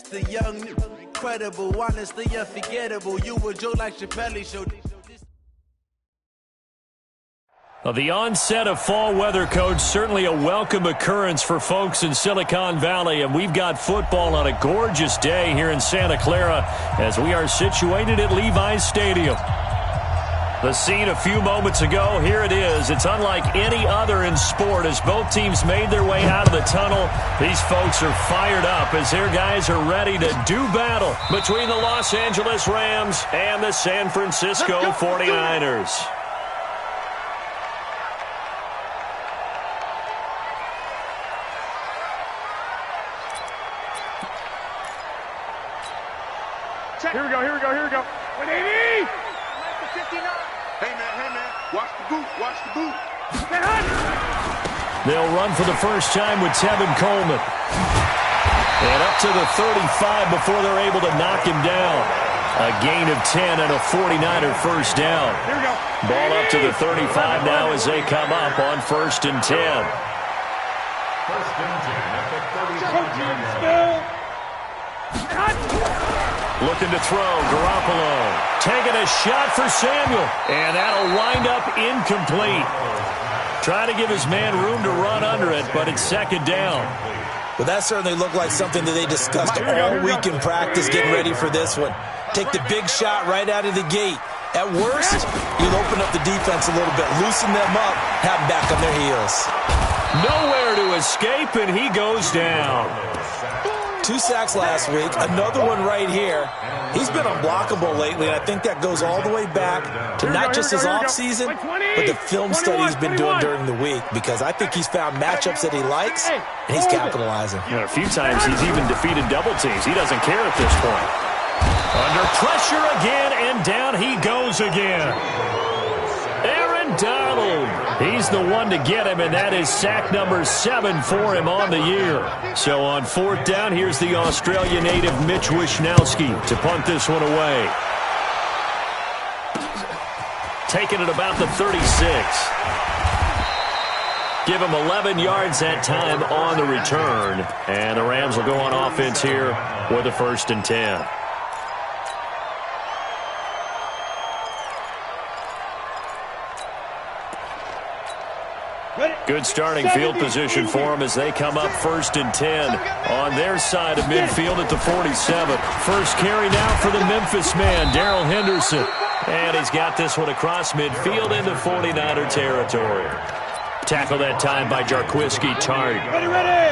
The young, incredible, honestly unforgettable. You were Joe like Chappelle Show. The onset of fall weather, Coach, certainly a welcome occurrence for folks in Silicon Valley, and we've got football on a gorgeous day here in Santa Clara as we are situated at Levi's Stadium. The scene a few moments ago, here it is. It's unlike any other in sport as both teams made their way out of the tunnel. These folks are fired up as their guys are ready to do battle between the Los Angeles Rams and the San Francisco 49ers. Here we go. 180! Hey, man, watch the boot. They'll run for the first time with Tevin Coleman. And up to the 35 before they're able to knock him down. A gain of 10 and a 49er first down. Here we go. Ball up to the 35 now as they come up on 1st and 10. First and 10 at the 39. Looking to throw, Garoppolo. Taking a shot for Samuel. And that'll wind up incomplete. Trying to give his man room to run under it, but it's 2nd down. Well, that certainly looked like something that they discussed all week in practice getting ready for this one. Take the big shot right out of the gate. At worst, you'll open up the defense a little bit, loosen them up, have them back on their heels. Nowhere to escape, and he goes down. 2 sacks last week, another one right here. He's been unblockable lately, and I think that goes all the way back to not just his offseason, but the film study he's been doing during the week, because I think he's found matchups that he likes, and he's capitalizing. You know, a few times he's even defeated double teams. He doesn't care at this point. Under pressure again, and down he goes again. Aaron Donald. He's the one to get him, and that is sack number 7 for him on the year. So on 4th down, here's the Australia native Mitch Wishnowsky to punt this one away. Taking it about the 36. Give him 11 yards that time on the return. And the Rams will go on offense here with a 1st and 10. Good starting field position for them as they come up 1st and 10 on their side of midfield at the 47. First carry now for the Memphis man, Darrell Henderson. And he's got this one across midfield into 49er territory. Tackle that time by Jarquiski Tart.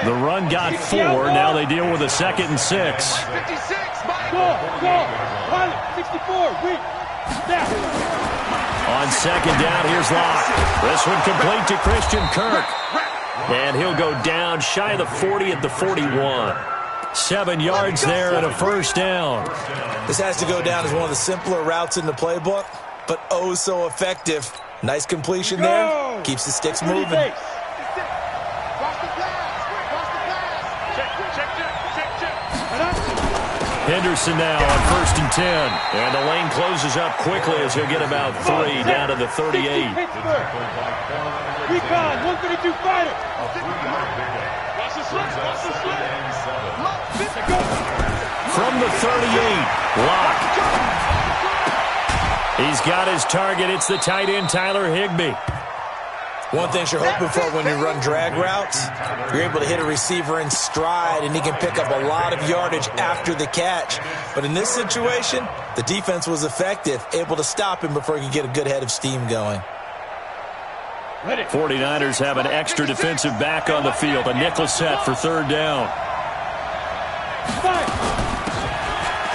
The run got 4. Now they deal with a 2nd and 6. 64. On 2nd down, here's Locke. This one complete to Christian Kirk. And he'll go down shy of the 40 at the 41. 7 yards there and a 1st down. This has to go down as one of the simpler routes in the playbook, but oh so effective. Nice completion there. Keeps the sticks moving. Henderson now on 1st and 10. And the lane closes up quickly as he'll get about 3 down to the 38. Recon, 132 fighter. From the 38, Locke. He's got his target. It's the tight end, Tyler Higbee. One thing you're hoping for when you run drag routes, you're able to hit a receiver in stride, and he can pick up a lot of yardage after the catch. But in this situation, the defense was effective, able to stop him before he could get a good head of steam going. 49ers have an extra defensive back on the field. A nickel set for 3rd down.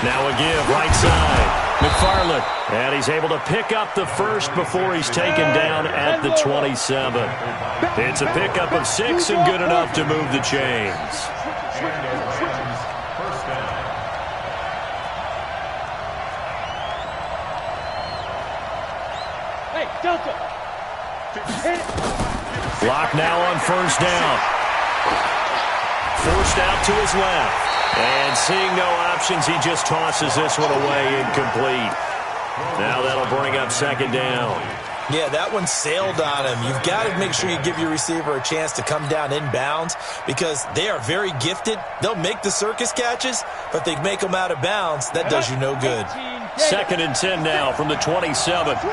Now a give, right side. McFarland, and he's able to pick up the 1st before he's taken down at the 27. It's a pickup of 6 and good enough to move the chains. Hey, Delta. Block now on 1st down. Forced out to his left. And seeing no options, he just tosses this one away incomplete. Now that'll bring up 2nd down. Yeah, that one sailed on him. You've got to make sure you give your receiver a chance to come down inbounds because they are very gifted. They'll make the circus catches, but they make them out of bounds. That does you no good. 2nd and 10 now from the 27. 6-6,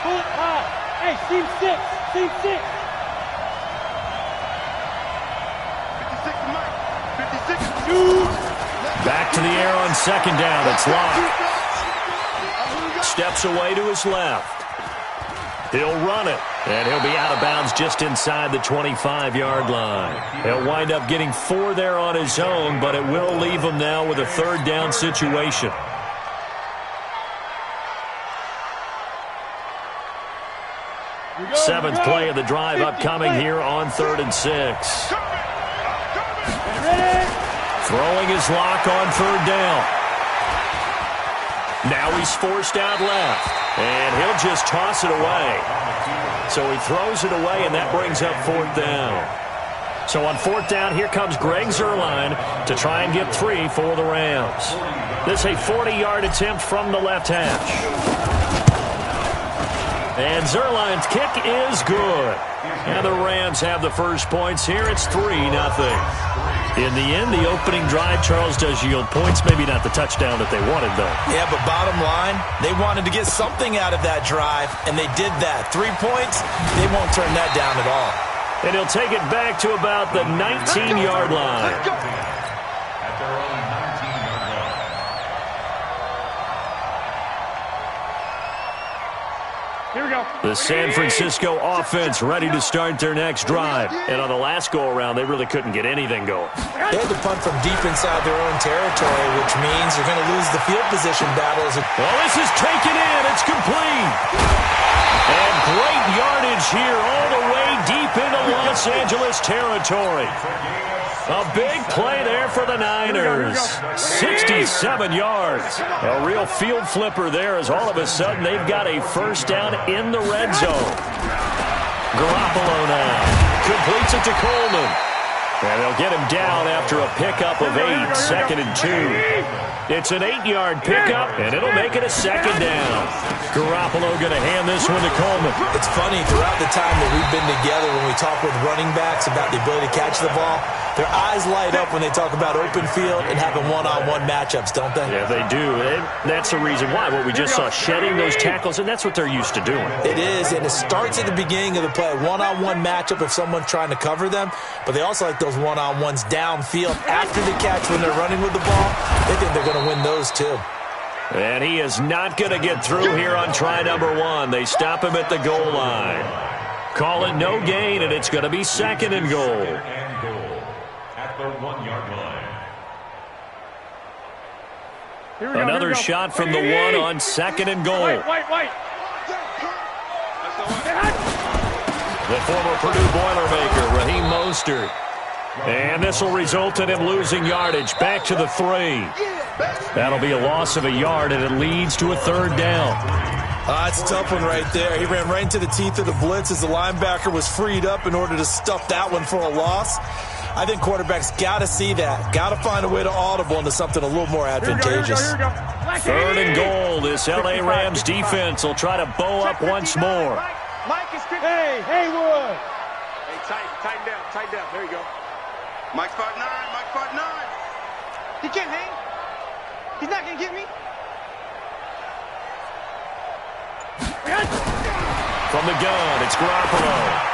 pull it high. Hey, team 6, team 6. 56, Back to the air on 2nd down. It's locked. Steps away to his left. He'll run it, and he'll be out of bounds just inside the 25-yard line. He'll wind up getting 4 there on his own, but it will leave him now with a 3rd down situation. Seventh play of the drive upcoming here on 3rd and 6. Throwing his lock on 3rd down. Now he's forced out left, and he'll just toss it away. So he throws it away, and that brings up 4th down. So on 4th down, here comes Greg Zuerlein to try and get 3 for the Rams. This is a 40-yard attempt from the left hash. And Zuerlein's kick is good. And the Rams have the first points here. It's 3-0. In the end, the opening drive, Charles, does yield points. Maybe not the touchdown that they wanted, though. Yeah, but bottom line, they wanted to get something out of that drive, and they did that. 3 points, they won't turn that down at all. And he'll take it back to about the 19-yard line. At their own 19-yard line. Here we go. The San Francisco offense ready to start their next drive. And on the last go-around, they really couldn't get anything going. They had to punt from deep inside their own territory, which means you're going to lose the field position battles. Well, this is taken in. It's complete. And great yardage here all the way deep into Los Angeles territory. A big play there for the Niners. 67 yards. A real field flipper there as all of a sudden they've got a first down in the red zone. Garoppolo now completes it to Coleman. And they'll get him down after a pickup of 8, 2nd and 2. It's an 8-yard pickup, and it'll make it a 2nd down. Garoppolo going to hand this one to Coleman. It's funny, throughout the time that we've been together, when we talk with running backs about the ability to catch the ball, their eyes light up when they talk about open field and having one-on-one matchups, don't they? Yeah, they do. And that's the reason why. What we just saw, shedding those tackles, and that's what they're used to doing. It is, and it starts at the beginning of the play. One-on-one matchup if someone's trying to cover them, but they also like those one-on-ones downfield after the catch when they're running with the ball. They think they're going to win those too. And he is not going to get through here on try number 1. They stop him at the goal line. Call it no gain, and it's going to be 2nd and goal. At the 1-yard line. Another shot from the 1 on 2nd and goal. White. The former Purdue Boilermaker, Raheem Mostert. And this will result in him losing yardage back to the 3. That'll be a loss of a yard, and it leads to a 3rd down. It's a tough one right there. He ran right into the teeth of the blitz as the linebacker was freed up in order to stuff that one for a loss. I think quarterbacks got to see that. Got to find a way to audible into something a little more advantageous. 3rd and goal. This L.A. Rams defense will try to bow up once more. Mike is quick. Hey, Haywood. Hey, tighten down. There you go. Mike's 5'9", Mike's 5'9". He can't hang. He's not going to get me. From the gun, it's Garoppolo.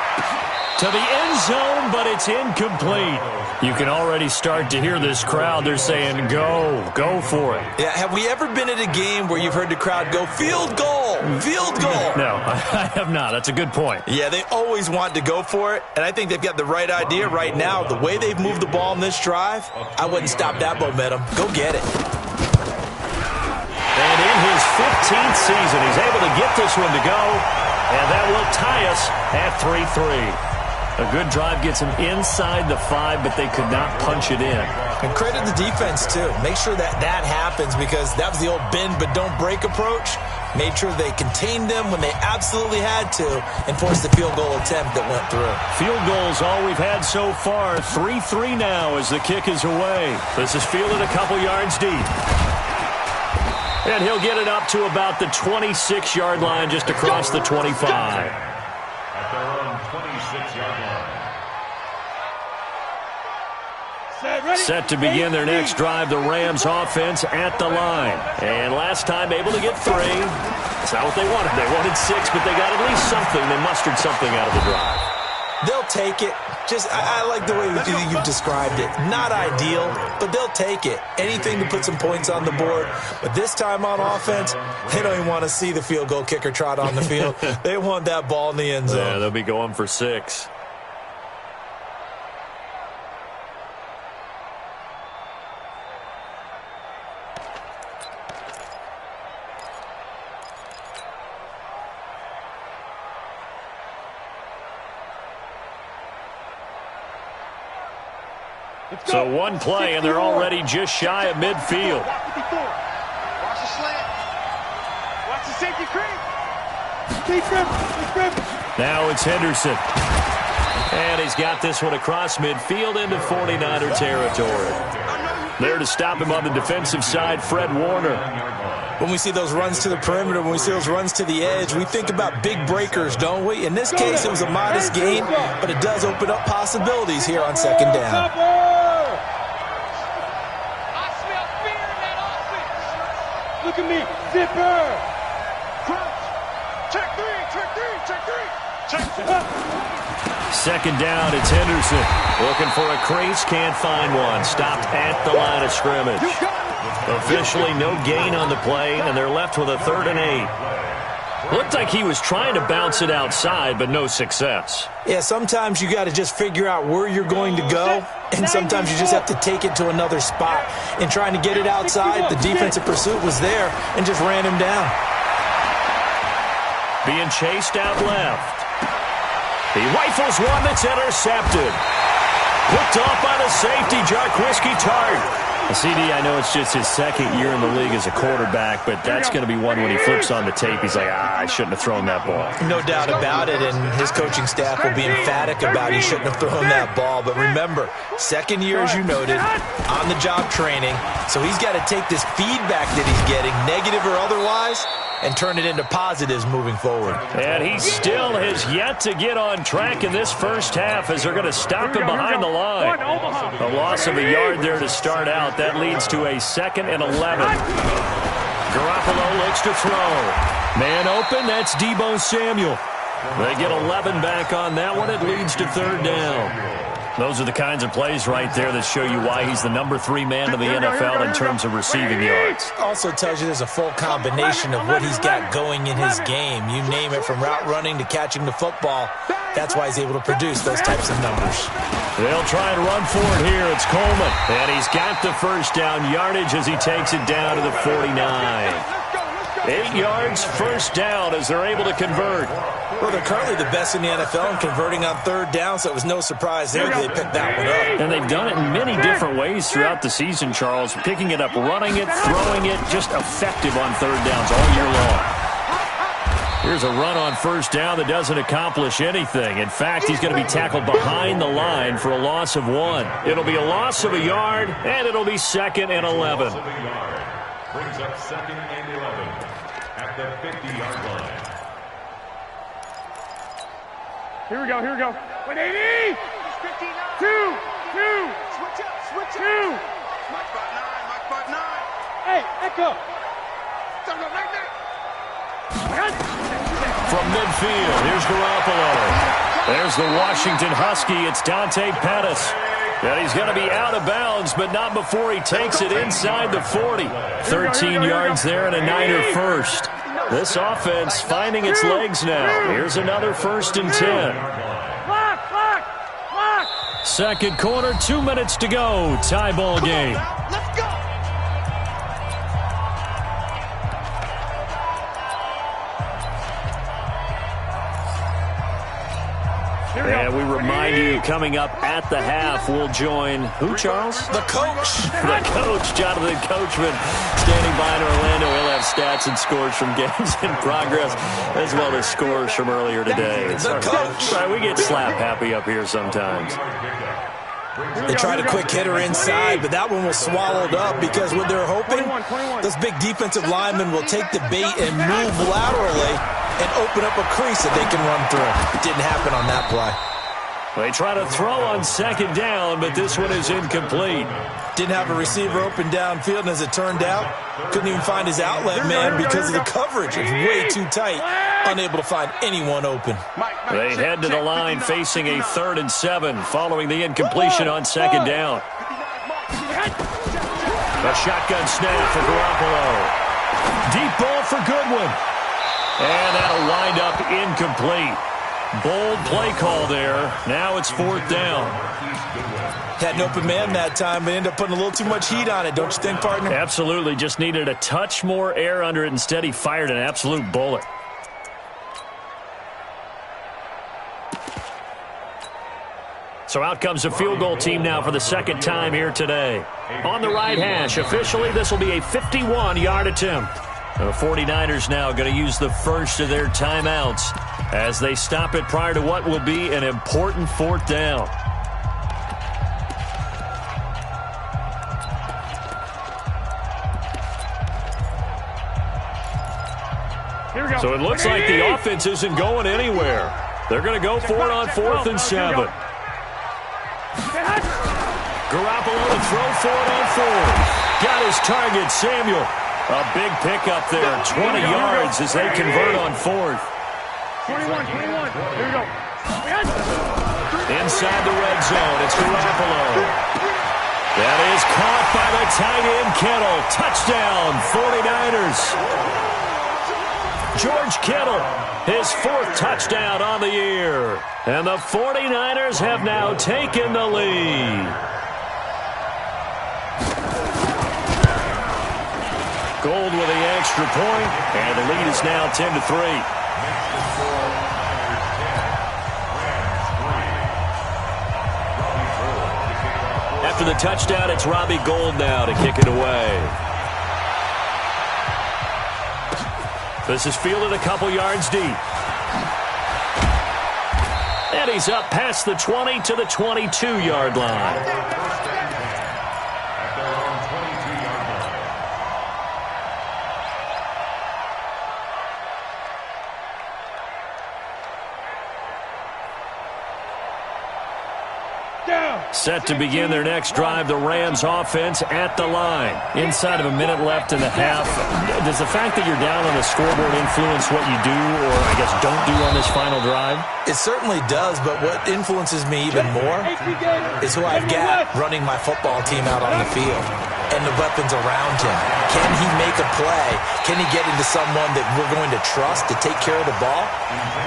To the end zone, but it's incomplete. You can already start to hear this crowd. They're saying, go for it. Yeah, have we ever been at a game where you've heard the crowd go, field goal, field goal? No, I have not. That's a good point. Yeah, they always want to go for it, and I think they've got the right idea right now. The way they've moved the ball in this drive, I wouldn't stop that momentum. Go get it. And in his 15th season, he's able to get this one to go, and that will tie us at 3-3. A good drive gets them inside the 5, but they could not punch it in. And credit the defense, too. Make sure that happens because that was the old bend but don't break approach. Made sure they contained them when they absolutely had to and forced the field goal attempt that went through. Field goals all we've had so far. 3-3 now as the kick is away. This is fielded a couple yards deep. And he'll get it up to about the 26-yard line, just across the 25. At their own 26-yard line. Set to begin their next drive, the Rams offense at the line. And last time able to get 3. That's not what they wanted. They wanted 6, but they got at least something. They mustered something out of the drive. They'll take it. I like the way you've described it. Not ideal, but they'll take it. Anything to put some points on the board. But this time on offense, they don't even want to see the field goal kicker trot on the field. They want that ball in the end zone. Yeah, they'll be going for 6. So one play, and they're already just shy of midfield. Watch the slant. Watch the safety creep. Now it's Henderson. And he's got this one across midfield into 49er territory. There to stop him on the defensive side, Fred Warner. When we see those runs to the perimeter, when we see those runs to the edge, we think about big breakers, don't we? In this case, it was a modest gain, but it does open up possibilities here on second down. Look at me, zipper. Crunch. Check 3, check 3, check 3. Check 3. Second down, it's Henderson. Looking for a crease, can't find one. Stopped at the line of scrimmage. Officially no gain on the play, and they're left with a 3rd and 8. Looked like he was trying to bounce it outside, but no success. Yeah, sometimes you got to just figure out where you're going to go, and sometimes you just have to take it to another spot. In trying to get it outside, the defensive pursuit was there and just ran him down. Being chased out left. He rifles one that's intercepted. Picked off by the safety, Jarquiski Tart. CD, I know it's just his 2nd year in the league as a quarterback, but that's going to be one when he flips on the tape. He's like, I shouldn't have thrown that ball. No doubt about it, and his coaching staff will be emphatic about he shouldn't have thrown that ball. But remember, 2nd year, as you noted, on-the-job training, so he's got to take this feedback that he's getting, negative or otherwise, and turn it into positives moving forward. And he still has yet to get on track in this first half as they're going to stop him behind the line. A loss of a yard there to start out. That leads to a 2nd and 11. Garoppolo looks to throw. Man open, that's Deebo Samuel. They get 11 back on that one. It leads to 3rd down. Those are the kinds of plays right there that show you why he's the number 3 man of the NFL in terms of receiving yards. Also tells you there's a full combination of what he's got going in his game. You name it, from route running to catching the football. That's why he's able to produce those types of numbers. They'll try and run for it here. It's Coleman. And he's got the first down yardage as he takes it down to the 49. 8 yards, first down as they're able to convert. Well, they're currently the best in the NFL in converting on 3rd down, so it was no surprise there that they picked that one up. And they've done it in many different ways throughout the season, Charles. Picking it up, running it, throwing it, just effective on 3rd downs all year long. Here's a run on first down that doesn't accomplish anything. In fact, he's going to be tackled behind the line for a loss of 1. It'll be a loss of a yard, and it'll be 2nd and 11. Brings up 2nd and 11 at the 50-yard line. Here we go, here we go. 180! 2! Switch up! 2! Mike 5'9", Mike 5'9". Hey, Echo! From midfield, here's Garoppolo. There's the Washington Husky. It's Dante Pettis. And he's going to be out of bounds, but not before he takes it inside the 40. 13 yards there and a Niner first. This offense finding its legs now. Here's another 1st and 10. Second quarter, 2 minutes to go. Tie ball game. Let's go! And we remind you, coming up at the half, we'll join who, Charles? The coach. The coach, Jonathan Coachman, standing by in Orlando. He'll have stats and scores from games in progress, as well as scores from earlier today. The coach. Sorry, we get slap happy up here sometimes. They tried a quick hitter inside, but that one was swallowed up because what they're hoping, those big defensive linemen will take the bait and move laterally and open up a crease that they can run through. It didn't happen on that play. They try to throw on second down, but this one is incomplete. Didn't have a receiver open downfield, and as it turned out, couldn't even find his outlet man because of the coverage. It was way too tight, unable to find anyone open. They head to the line facing a 3rd and 7 following the incompletion on second down. A shotgun snap for Garoppolo. Deep ball for Goodwin. And that'll wind up incomplete. Bold play call there. Now it's 4th down. Had an open man that time, but ended up putting a little too much heat on it, don't you think, partner? Absolutely. Just needed a touch more air under it. Instead, he fired an absolute bullet. So out comes the field goal team now for the 2nd time here today. On the right hash, officially, this will be a 51-yard attempt. The 49ers now going to use the first of their timeouts as they stop it prior to what will be an important 4th down. So it looks like the offense isn't going anywhere. They're going to go for it on 4th and 7. Garoppolo to throw for it on 4th. Got his target, Samuel. A big pickup there, 20 yards as they convert on 4th. 21. Here we go. Inside the red zone, it's Garoppolo. That is caught by the tight end, Kittle. Touchdown, 49ers. George Kittle, his 4th touchdown on the year. And the 49ers have now taken the lead. Gold with the extra point, and the lead is now 10-3. After the touchdown, it's Robbie Gould now to kick it away. This is fielded a couple yards deep. And he's up past the 20 to the 22-yard line. Set to begin their next drive, the Rams offense at the line. Inside of a minute left in the half. Does the fact that you're down on the scoreboard influence what you do, or I guess don't do on this final drive? It certainly does, but what influences me even more is who I've got running my football team out on the field and the weapons around him. Can he make a play? Can he get into someone that we're going to trust to take care of the ball?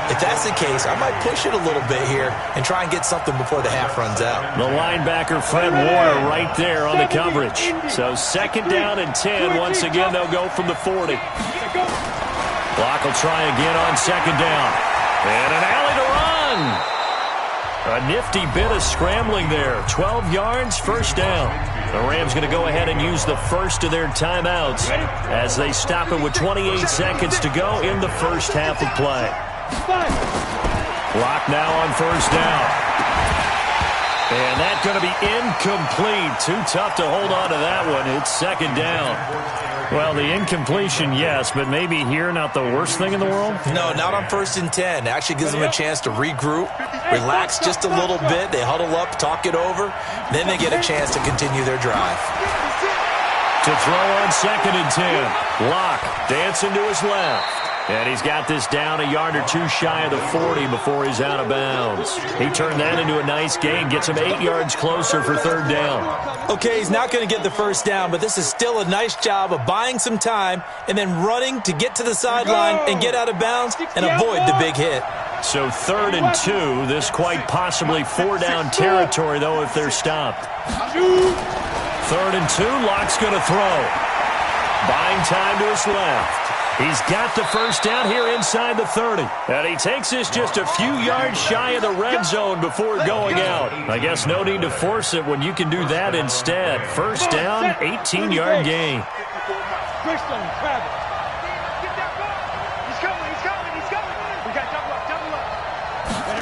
If that's the case, I might push it a little bit here and try and get something before the half runs out. The linebacker, Fred Warner, right there on the coverage. So 2nd down and 10. Once again, they'll go from the 40. Block will try again on 2nd down. And an alley to run. A nifty bit of scrambling there. 12 yards, 1st down. The Rams going to go ahead and use the first of their timeouts as they stop it with 28 seconds to go in the first half of play. Clock now on 1st down. And that's going to be incomplete. Too tough to hold on to that one. It's 2nd down. Well, the incompletion, yes, but maybe here not the worst thing in the world? No, not on 1st and 10. It actually gives them a chance to regroup, relax just a little bit. They huddle up, talk it over. Then they get a chance to continue their drive. To throw on 2nd and 10. Locke dancing to his left. And he's got this down a yard or two shy of the 40 before he's out of bounds. He turned that into a nice gain, gets him 8 yards closer for 3rd down. Okay, he's not going to get the 1st down, but this is still a nice job of buying some time and then running to get to the sideline and get out of bounds and avoid the big hit. So 3rd and 2, this quite possibly 4-down territory, though, if they're stopped. 3rd and 2, Locke's going to throw. Buying time to his left. He's got the 1st down here inside the 30. And he takes this just a few yards shy of the red zone before going out. I guess no need to force it when you can do that instead. 1st down, 18-yard gain. He's coming. We got double up.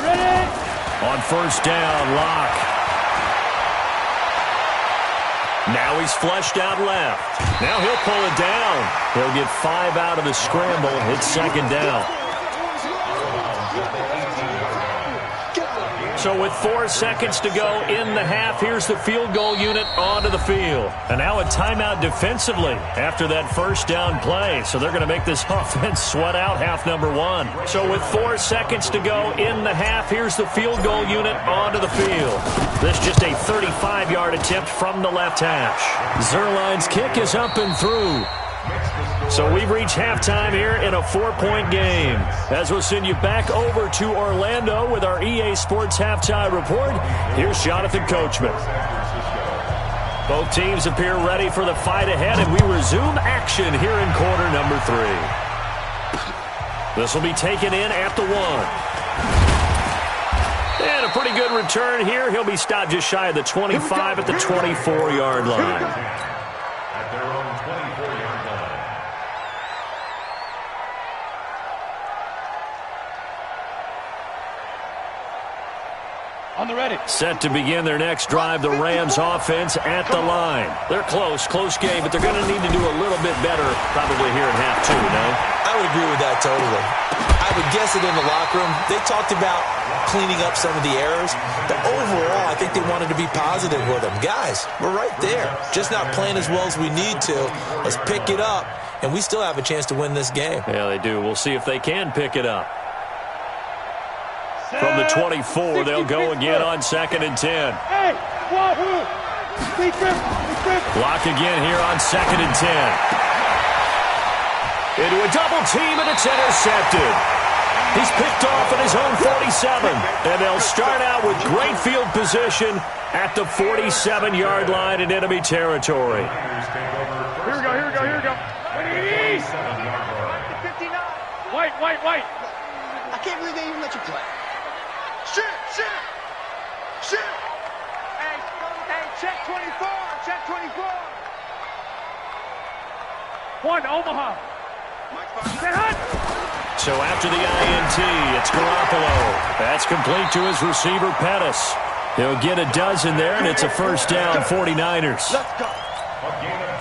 Ready? On 1st down, Locke. Now he's flushed out left. Now he'll pull it down. He'll get 5 out of the scramble. It's second down. So with 4 seconds to go in the half, here's the field goal unit onto the field. And now a timeout defensively after that first down play. So they're going to make this offense sweat out half number 1. So with 4 seconds to go in the half, here's the field goal unit onto the field. This just a 35-yard attempt from the left hash. Zerline's kick is up and through. So we've reached halftime here in a 4-point game. As we'll send you back over to Orlando with our EA Sports Halftime Report, here's Jonathan Coachman. Both teams appear ready for the fight ahead, and we resume action here in quarter number 3. This will be taken in at the 1. And a pretty good return here. He'll be stopped just shy of the 25 at the 24-yard line. At their own 24-yard line. On the ready. Set to begin their next drive, the Rams offense at the line. They're close game, but they're going to need to do a little bit better probably here in half 2, no? I would agree with that totally. I would guess it in the locker room. They talked about cleaning up some of the errors, but overall, I think they wanted to be positive with them. Guys, we're right there. Just not playing as well as we need to. Let's pick it up, and we still have a chance to win this game. Yeah, they do. We'll see if they can pick it up. From the 24, they'll go again on 2nd and 10. Hey, wahoo! Block again here on 2nd and 10. Into a double team, and it's intercepted. He's picked off at his own 47, and they'll start out with great field position at the 47-yard line in enemy territory. Here we go. Ready? 59. White. I can't believe they even let you play. Shit! Hey, check 24. 1, Omaha. So after the INT, it's Garoppolo. That's complete to his receiver, Pettis. He'll get a dozen there, and it's a first down, 49ers. Let's go.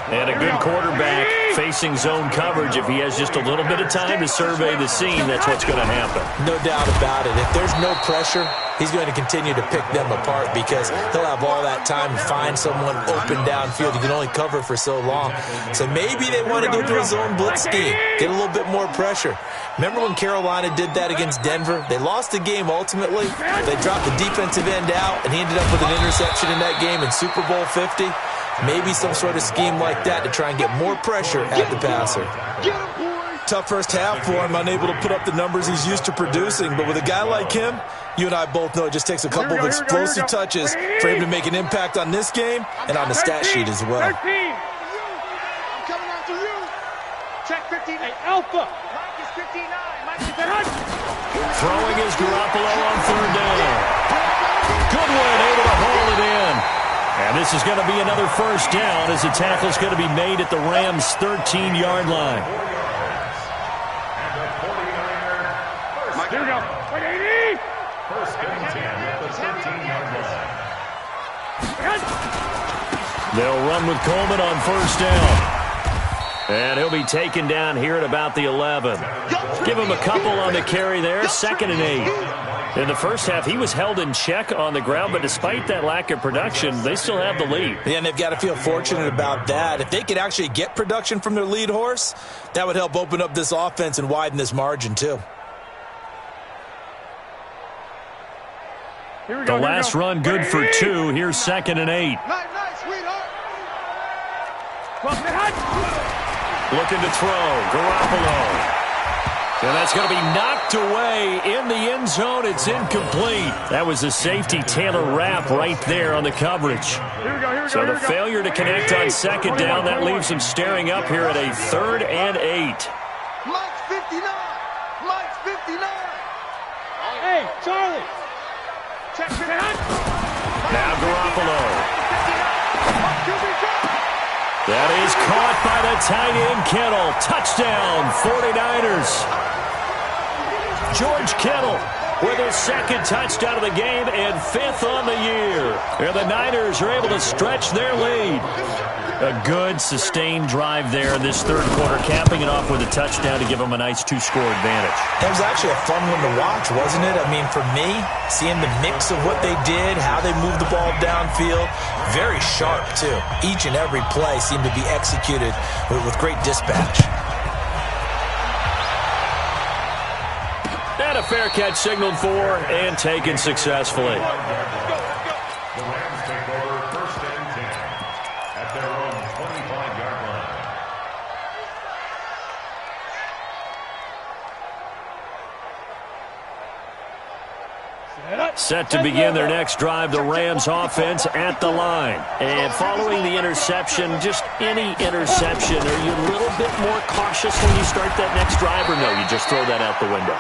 And a good quarterback facing zone coverage. If he has just a little bit of time to survey the scene, that's what's going to happen. No doubt about it. If there's no pressure, he's going to continue to pick them apart because he'll have all that time to find someone open downfield. He can only cover for so long. So maybe they want to go to a zone blitz scheme, get a little bit more pressure. Remember when Carolina did that against Denver? They lost the game ultimately. They dropped the defensive end out, and he ended up with an interception in that game in Super Bowl 50. Maybe some sort of scheme like that to try and get more pressure at the passer. Tough first half for him, unable to put up the numbers he's used to producing. But with a guy like him, you and I both know it just takes a couple of explosive touches for him to make an impact on this game and on the stat sheet as well. 13. I'm coming after you. Check 15. Hey, Alpha. Mike is 59. Mike is at Hunt. Throwing is Garoppolo on 3rd down. Goodwin able to haul it in. And this is going to be another first down as the tackle is going to be made at the Rams' 13-yard line. Here we go. 80. First and 10 at the 13-yard line. They'll run with Coleman on first down. And he'll be taken down here at about the 11. Give him a couple on the carry there, 2nd and 8. In the first half, he was held in check on the ground, but despite that lack of production, they still have the lead. Yeah, and they've got to feel fortunate about that. If they could actually get production from their lead horse, that would help open up this offense and widen this margin too. The last run good for 2. Here's 2nd and 8. Nice, sweetheart. Looking to throw. Garoppolo. And that's going to be knocked away in the end zone. It's incomplete. That was a safety Taylor Rapp right there on the coverage. So the failure to connect on 2nd down, that leaves them staring up here at a 3rd and 8. Mike's 59. Mike's 59. Hey, Charlie. Check it out. Now Garoppolo. That is caught by the tight end Kittle. Touchdown, 49ers. George Kittle with his second touchdown of the game and 5th on the year. And the Niners are able to stretch their lead. A good, sustained drive there in this third quarter, capping it off with a touchdown to give them a nice 2-score advantage. It was actually a fun one to watch, wasn't it? I mean, for me, seeing the mix of what they did, how they moved the ball downfield, very sharp, too. Each and every play seemed to be executed with great dispatch. And a fair catch signaled for and taken successfully. The Rams take over 1st and 10 at their own 25-yard line. Set to begin their next drive, the Rams offense at the line. And following the interception, just any interception, are you a little bit more cautious when you start that next drive, or no, you just throw that out the window?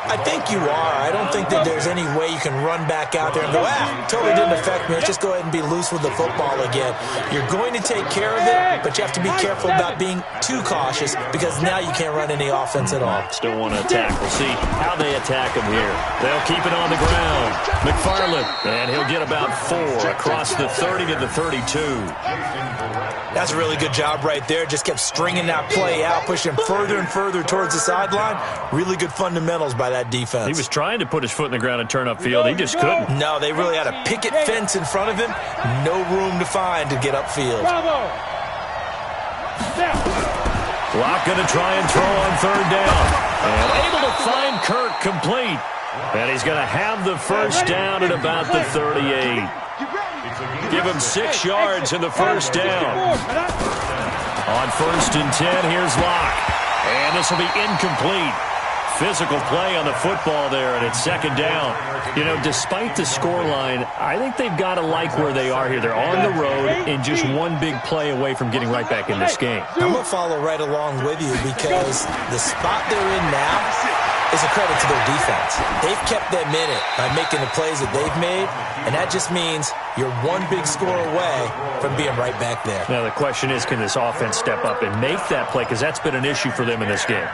I think you are. I don't think that there's any way you can run back out there and go, totally didn't affect me. Let's just go ahead and be loose with the football again. You're going to take care of it, but you have to be careful about being too cautious because now you can't run any offense at all. Still want to attack. We'll see how they attack him here. They'll keep it on the ground. McFarland, and he'll get about 4 across the 30 to the 32. That's a really good job right there. Just kept stringing that play out, pushing him further and further towards the sideline. Really good fundamentals by that defense. He was trying to put his foot in the ground and turn upfield. He just couldn't. No, they really had a picket fence in front of him. No room to find to get upfield. Locke going to try and throw on 3rd down. And able to find Kirk complete. And he's going to have the first down at about the 38. Give him 6 yards in the first down. On 1st and 10, here's Locke. And this will be incomplete. Physical play on the football there, and it's 2nd down. You know, despite the scoreline, I think they've got to like where they are here. They're on the road and just one big play away from getting right back in this game. I'm going to follow right along with you because the spot they're in now is a credit to their defense. They've kept them in it by making the plays that they've made, and that just means you're one big score away from being right back there. Now, the question is, can this offense step up and make that play? Because that's been an issue for them in this game.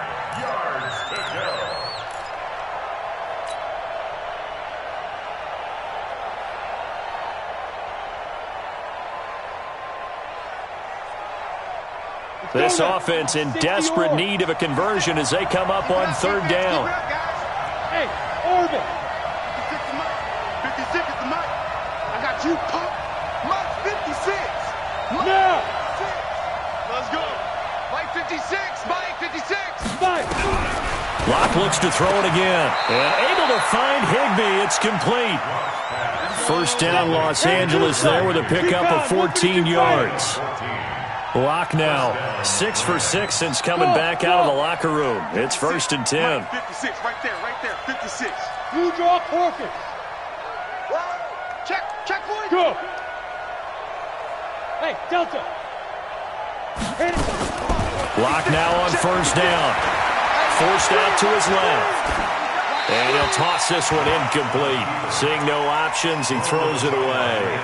This offense in desperate need of a conversion as they come up on 3rd down. Hey, Orville. 56 is the mic. I got you, Pop. Mike 56. Now. Let's go. Mike 56. Mike 56. Mike. Locke looks to throw it again. And able to find Higbee. It's complete. 1st down, Los Angeles there with a pickup of 14 yards. Locke now 6 for 6 since coming back out of the locker room. It's 1st and 10. 56, right there, 56. You draw perfect. Check, boys. Go. Hey, Delta. Hit it. Locke now on 1st down. Forced out to his left. And he'll toss this one incomplete. Seeing no options, he throws it away.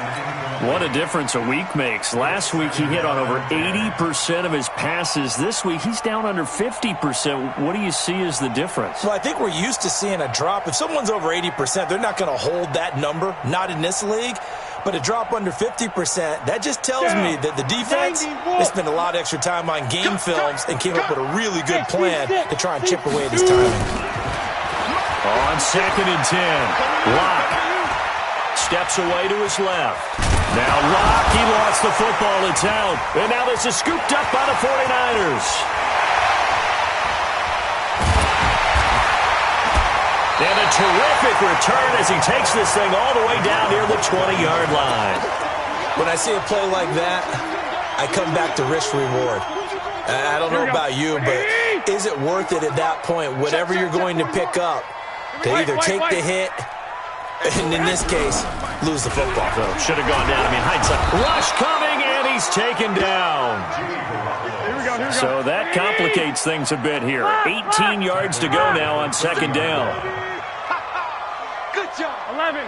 What a difference a week makes. Last week he hit on over 80% of his passes. This week he's down under 50%. What do you see as the difference? Well, I think we're used to seeing a drop. If someone's over 80%, they're not going to hold that number, not in this league. But a drop under 50%, that just tells me that the defense, they spent a lot of extra time on game films and came up with a really good plan to try and chip away at his timing. On 2nd and 10, Locke steps away to his left. Now Locke, he lost the football. It's out. And now this is scooped up by the 49ers. And a terrific return as he takes this thing all the way down near the 20-yard line. When I see a play like that, I come back to risk-reward. I don't know about you, but is it worth it at that point, whatever you're going to pick up, to either take the hit and, in this case, lose the football? So should have gone down. I mean, hindsight. Rush coming, and he's taken down. So that complicates things a bit here. 18 yards to go now on 2nd down. Good job. 11.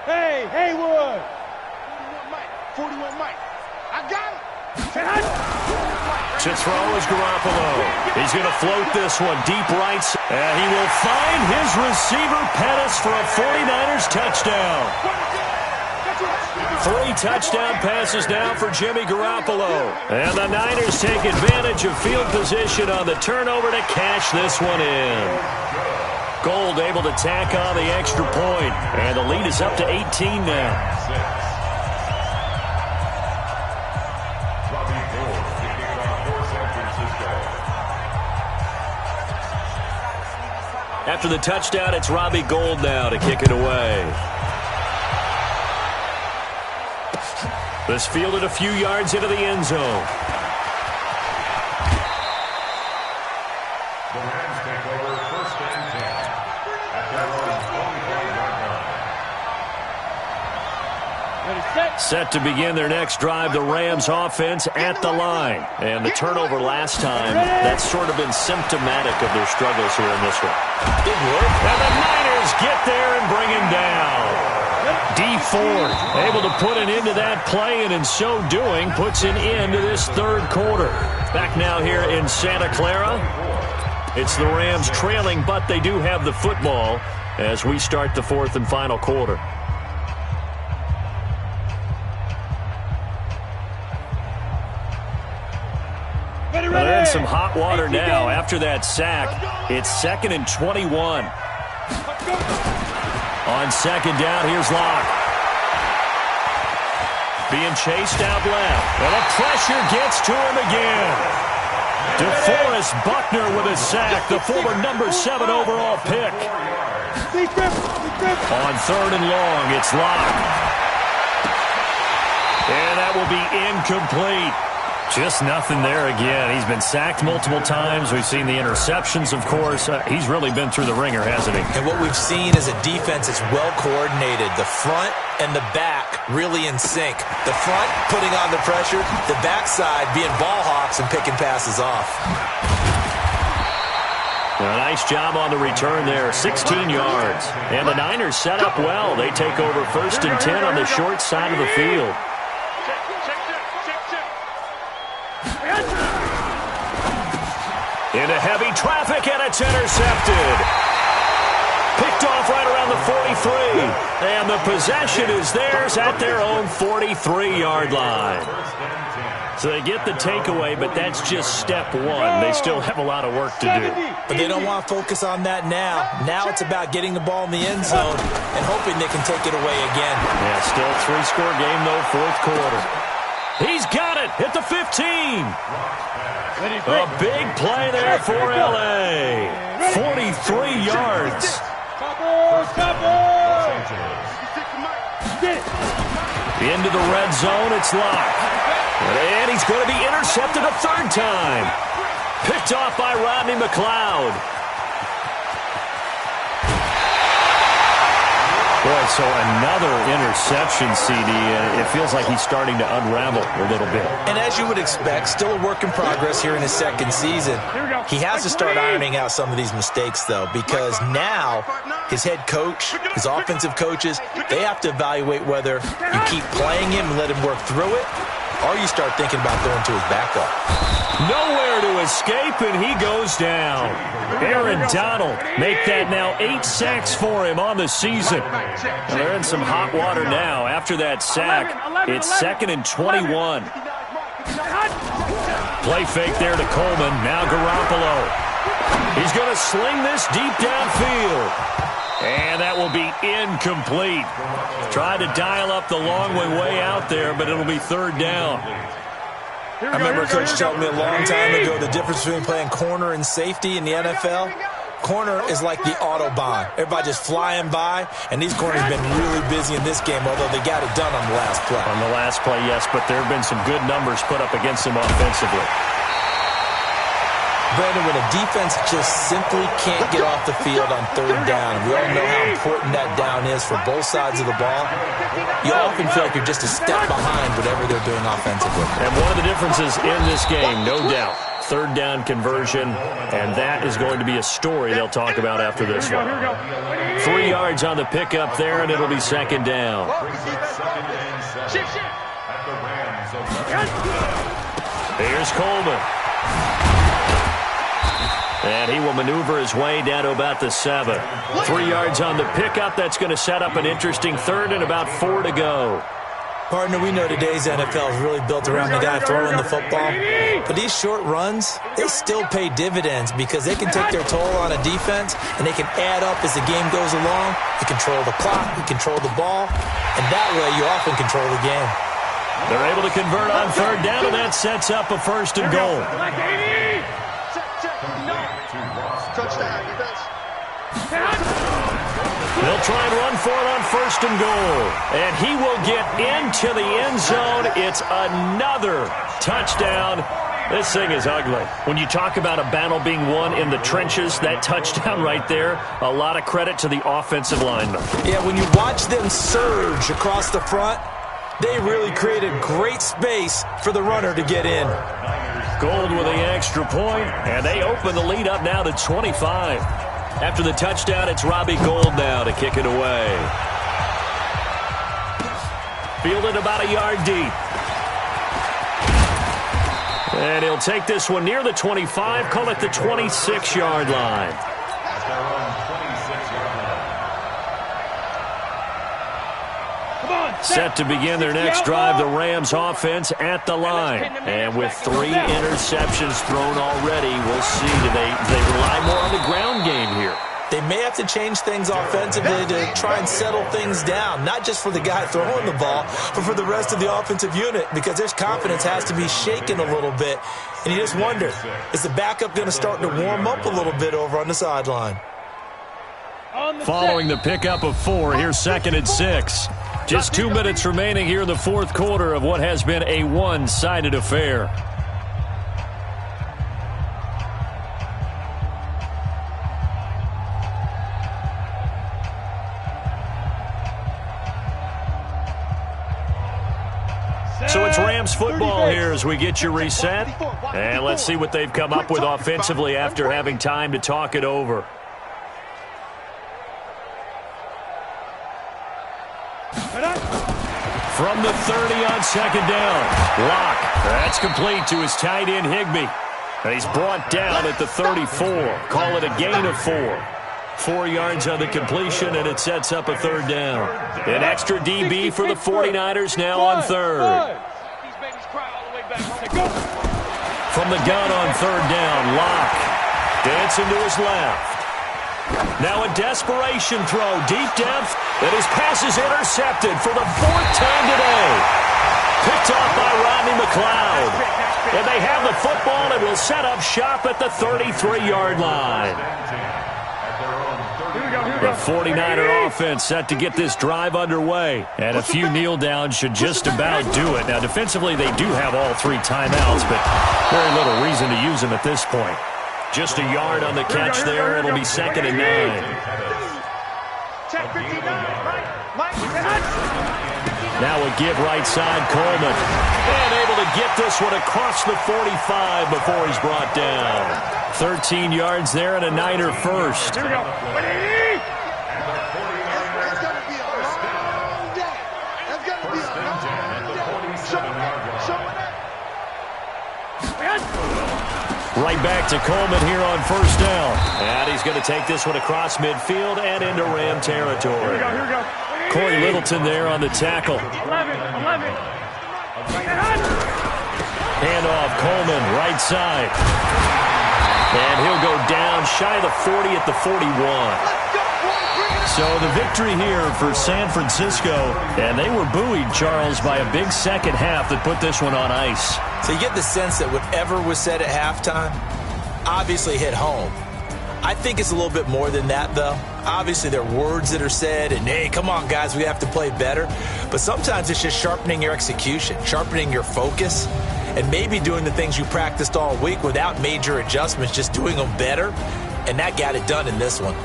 Hey, Haywood. 41 Mike. I got it. To throw is Garoppolo. He's going to float this one deep right. And he will find his receiver, Pettis, for a 49ers touchdown. 3 touchdown passes now for Jimmy Garoppolo. And the Niners take advantage of field position on the turnover to cash this one in. Gold able to tack on the extra point. And the lead is up to 18 now. After the touchdown, it's Robbie Gould now to kick it away. This fielded a few yards into the end zone. The Rams take over 1st and 10 at their own 25-yard line. Set to begin their next drive, the Rams offense at the line. And the turnover last time, that's sort of been symptomatic of their struggles here in this one. Good work. And the Niners get there and bring him down. D Ford able to put an end to that play, and in so doing, puts an end to this third quarter. Back now here in Santa Clara. It's the Rams trailing, but they do have the football as we start the 4th and final quarter. Well, they're in some hot water now. After that sack, it's 2nd and 21. On 2nd down, here's Locke. Being chased out left. And the pressure gets to him again. DeForest Buckner with a sack, the former number 7 overall pick. On 3rd and long, it's Locke. And that will be incomplete. Just nothing there again. He's been sacked multiple times. We've seen the interceptions, of course. He's really been through the ringer, hasn't he? And what we've seen is a defense that's well coordinated. The front and the back really in sync. The front putting on the pressure, the backside being ball hawks and picking passes off. A nice job on the return there, 16 yards. And the Niners set up well. They take over 1st and 10 on the short side of the field. Into heavy traffic, and it's intercepted. Picked off right around the 43. And the possession is theirs at their own 43-yard line. So they get the takeaway, but that's just step 1. They still have a lot of work to do. But they don't want to focus on that now. Now it's about getting the ball in the end zone and hoping they can take it away again. Yeah, still a 3-score game, though, 4th quarter. He's got it at the 15. A big play there for L.A. 43 yards. Into the red zone, it's Locke. And he's going to be intercepted a 3rd time. Picked off by Rodney McLeod. Boy, so another interception, CD, and it feels like he's starting to unravel a little bit. And as you would expect, still a work in progress here in his 2nd season. He has to start ironing out some of these mistakes, though, because now his head coach, his offensive coaches, they have to evaluate whether you keep playing him and let him work through it, or you start thinking about throwing to his backup. Nowhere to escape, and he goes down. Aaron Donald make that now 8 sacks for him on the season. And they're in some hot water now. After that sack, it's 2nd and 21. Play fake there to Coleman. Now Garoppolo. He's going to sling this deep downfield. And that will be incomplete. Tried to dial up the long way out there, but it'll be 3rd down. I remember a coach telling me a long time ago the difference between playing corner and safety in the NFL. Corner is like the Autobahn. Everybody just flying by, and these corners have been really busy in this game, although they got it done on the last play. On the last play, yes, but there have been some good numbers put up against them offensively. Brandon, when a defense just simply can't get off the field on 3rd down, we all know how important that down is for both sides of the ball. You often feel like you're just a step behind whatever they're doing offensively. And one of the differences in this game, no doubt, 3rd down conversion, and that is going to be a story they'll talk about after this one. 3 yards on the pickup there, and it'll be 2nd down. At the Rams of Here's Coleman. And he will maneuver his way down to about the 7. 3 yards on the pickup. That's going to set up an interesting third and about 4 to go. Partner, we know today's NFL is really built around the guy throwing the football. But these short runs, they still pay dividends because they can take their toll on a defense and they can add up as the game goes along. You control the clock, you control the ball, and that way you often control the game. They're able to convert on third down, and that sets up a 1st and goal. Touchdown, defense. They'll try and run for it on 1st and goal. And he will get into the end zone. It's another touchdown. This thing is ugly. When you talk about a battle being won in the trenches, that touchdown right there, a lot of credit to the offensive linemen. Yeah, when you watch them surge across the front, they really created great space for the runner to get in. Gold with the extra point, and they open the lead up now to 25. After the touchdown, it's Robbie Gould now to kick it away. Fielded about a yard deep. And he'll take this one near the 25, call it the 26-yard line. Set to begin their next drive, the Rams offense at the line. And with 3 interceptions thrown already, we'll see. Do they rely more on the ground game here? They may have to change things offensively to try and settle things down, not just for the guy throwing the ball, but for the rest of the offensive unit, because their confidence has to be shaken a little bit. And you just wonder, is the backup going to start to warm up a little bit over on the sideline? Following the pickup of 4, here's 2nd and 6. Just 2 minutes remaining here in the 4th quarter of what has been a one-sided affair. So it's Rams football here as we get you reset. And let's see what they've come up with offensively after having time to talk it over. From the 30 on 2nd down. Lock. That's complete to his tight end, Higbee. He's brought down at the 34. Call it a gain of 4. 4 yards on the completion, and it sets up a 3rd down. An extra DB for the 49ers now on 3rd. From the gun on 3rd down, Lock. Dancing to his left. Now a desperation throw, deep depth, and his pass is intercepted for the 4th time today. Picked off by Rodney McLeod. And they have the football and will set up shop at the 33-yard line. The 49er offense set to get this drive underway. And a few kneel downs should just about do it. Now, defensively, they do have all 3 timeouts, but very little reason to use them at this point. Just a yard on the catch there. It'll be 2nd and 9. Now a give right side, Coleman. And able to get this one across the 45 before he's brought down. 13 yards there and a Niner first. Here we go. That's going to be a long day. That's going to be a long day. Show it. Right back to Coleman here on 1st down. And he's going to take this one across midfield and into Ram territory. Here we go. Corey Littleton there on the tackle. 11. Handoff, Coleman, right side. And he'll go down shy of the 40 at the 41. So the victory here for San Francisco, and they were buoyed, Charles, by a big second half that put this one on ice. So you get the sense that whatever was said at halftime obviously hit home. I think it's a little bit more than that, though. Obviously, there are words that are said, and, hey, come on, guys, we have to play better. But sometimes it's just sharpening your execution, sharpening your focus, and maybe doing the things you practiced all week without major adjustments, just doing them better. And that got it done in this one.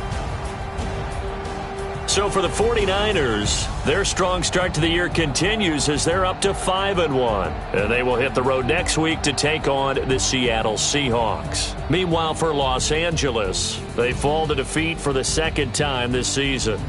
So for the 49ers, their strong start to the year continues as they're up to 5-1. And they will hit the road next week to take on the Seattle Seahawks. Meanwhile, for Los Angeles, they fall to defeat for the 2nd time this season.